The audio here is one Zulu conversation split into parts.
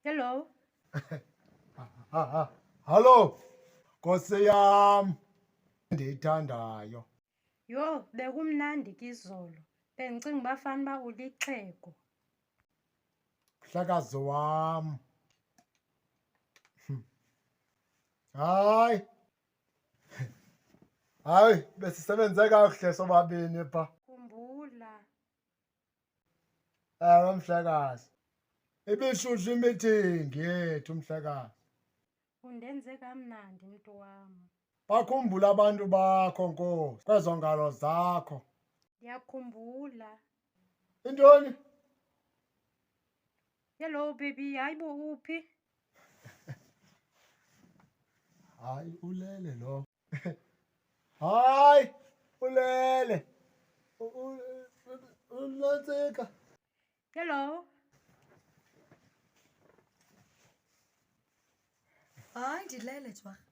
Hello. Hallo, Nkosi yam endiyithandayo. Yho, bekumnandi ke izolo. Bendicinga uba fanuba ulixhego. Mhlekazi wam. Hayi, besisebenze kakuhle sobabini pha. Khumbula. Ewe mhlekazi. Ibishushu imithingi yethu mhlekazi. Undenze kamnandi mntu wam. Bakhumbula abantu bakho Nkosi, kwezo ngalo zakho. Ndiyakhumbula. Intoni? Hello baby, hayibo uphi? Hayi, ulele lo. Hayi, ulele. Unantsika. Hello. Hayi ndilele Jwarha.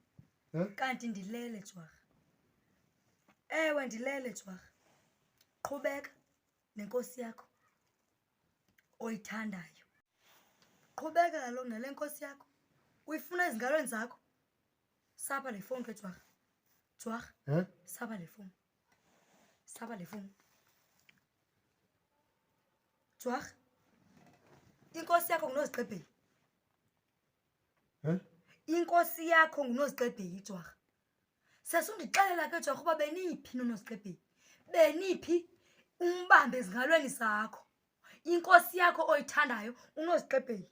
Kanti ndilele Jwarha. Ewe ndilele Jwarha. Qhubeka nenkosi yakho oyithandayo. Qhubeka kaloku nale nkosi yakho. Uyifuna ezingalweni zakho. Sapa le phone ke Jwarha. Jwarha. Sapa le phone. Sapa le phone. Jwarha. Inkosi yakho nguNozigqebheli. Inkosi yakho nguNozigqebheli Jwarha. Sesundixelela ke Jwarha uba beniphi noNozigqebheli. Beniphi umbambe ezingalweni zakho. Inkosi yakho oyithandayo uNozigqebheli.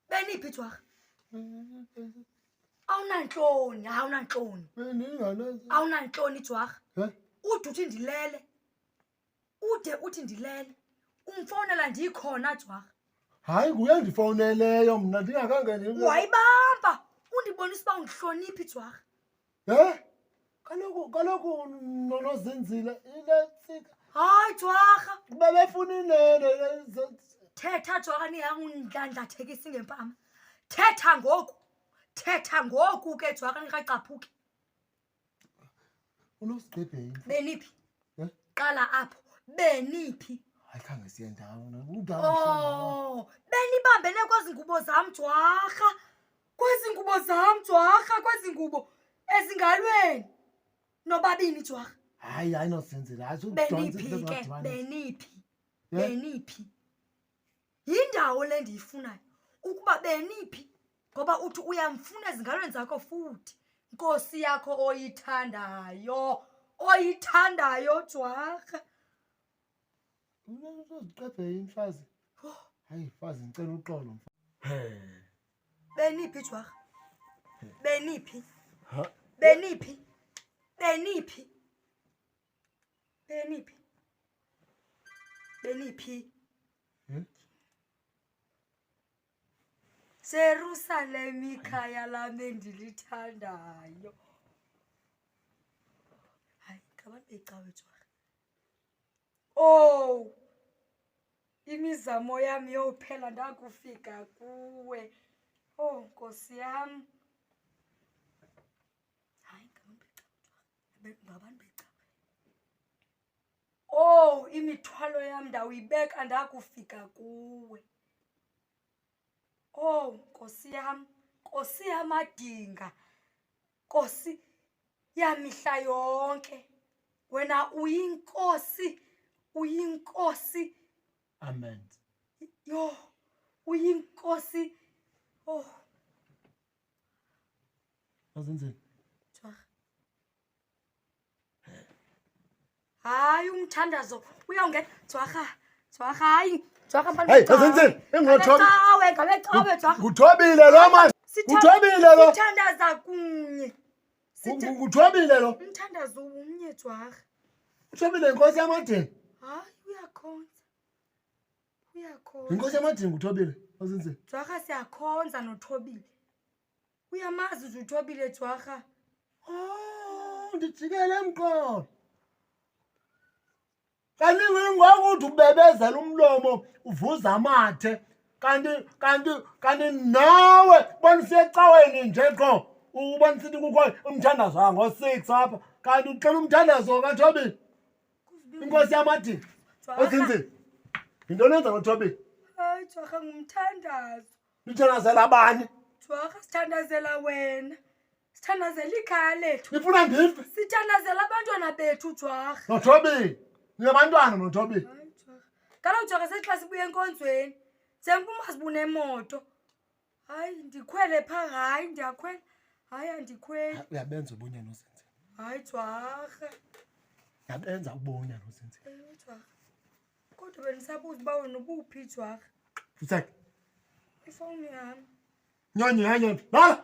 Beniphi Jwarha. Awunantloni, awunantloni. Awunantloni Jwarha. Ude uthi ndilele. Ude uthi ndilele. Umfonela ndikhona Jwarha. Hayi, nguye ndifowuneleyo mna ndingakangeni. Wayibamba. Undibonisa uba undihloniphi Jwarha. Kaloku nozinzile ile ntsika. Hayi Jwarha. Bebefuna inene. Thetha Jwarha ningandlathekisi ngempama. Thetha ngoku. Thetha ngoku ke Jwarha ningaqaphuki. UNozigqebheli. Beniphi? Qala apho. Beniphi? Hayi, khange siye ndawo. Oh, benibambene kwezi ngubo zam Jwarha. Kwezi ngubo zam Jwarha, kwezi ngubo ezingalweni. Nobabini Jwarha. Hayi, nozinzile. Beniphi ke? Beniphi? Beniphi? Yindawo le ndiyifunayo. Ukuba beniphi? Ngoba uthi uyamfuna ezingalweni zakho futhi. Nkosi yakho oyithandayo. Oyithandayo Jwarha. UNozigqebheli mfazi. Hayi, mfazi ngicela uxolo. Beniphi Jwarha? Beniphi? Beniphi? Beniphi? Beniphi? Beniphi? Jerusalem ikhaya lami endilithandayo. Hayi, ngabantu becawe Jwarha. Oh, imizamo yami yophela ndakufika kuwe. Oh, Nkosi yam. Hayi, ngabantu becawe Jwarha. Ngabantu becawe. Oh, imithwalo yam ndawuyibeka ndakufika kuwe. Oh, Nkosi yam. Nkosi yamadinga. Nkosi yamihla yonke. Wena uyinkosi. Uyinkosi. Amen. Yo, uyinkosi. Oh. Nozinzile. Jwarha. Hayi umthandazo uyawungena Jwarha. Jwarha hayi. Jwarha mfana. Hey, nozinzile. Ingothobi. Ngabe cawe Jwarha. Nguthobile lo man. Nguthobile lo. Sithandaza kunye. Nguthobile lo. Umthandazo umnye Jwarha. Uthobile inkosi yamadini. Hayi uyakhonza. Uyakhonza. Inkosi yamadini nguthobile. Nozinzile. Jwarha siyakhonza noThobile. Uyamazi nje uThobile Jwarha. Oh, ndijikele emqolo. Kanti ngokuthi ubebezela umlomo uvuza amathe. Kanti nawe bonise ecaweni nje qho. Ubonisithi kukho umthandazo ngo-6 apha. Kanti uxela umthandazo kaThobile. Inkosi yamadini. Nozinzile. Yintoni yenza noThobile? Hayi Jwarha ngumthandazo. Nithandazela bani? Jwarha, sithandazela wena. Sithandazela ikhaya lethu. Nifuna ndife? Sithandazela abantwana bethu, Jwarha. Nothobeni. Ninabantwana nothobeni. Hayi, Jwarha. Kaloku Jwarha sexa sibuye enkonzweni. Sengifuma sibune emoto. Hayi, ndikhwele phaa. Hayi, ndiyakhwela. Hayi, andikhweli. Uyabenza ubunyani uzinzile. Hayi, Jwarha. Uyabenza ubunyani uzinzile. Ewe, Jwarha. Kodwa bendisabuza uba wena ubuphi, Jwarha. Usek. Ifowuni yami. Nyonyi, lala.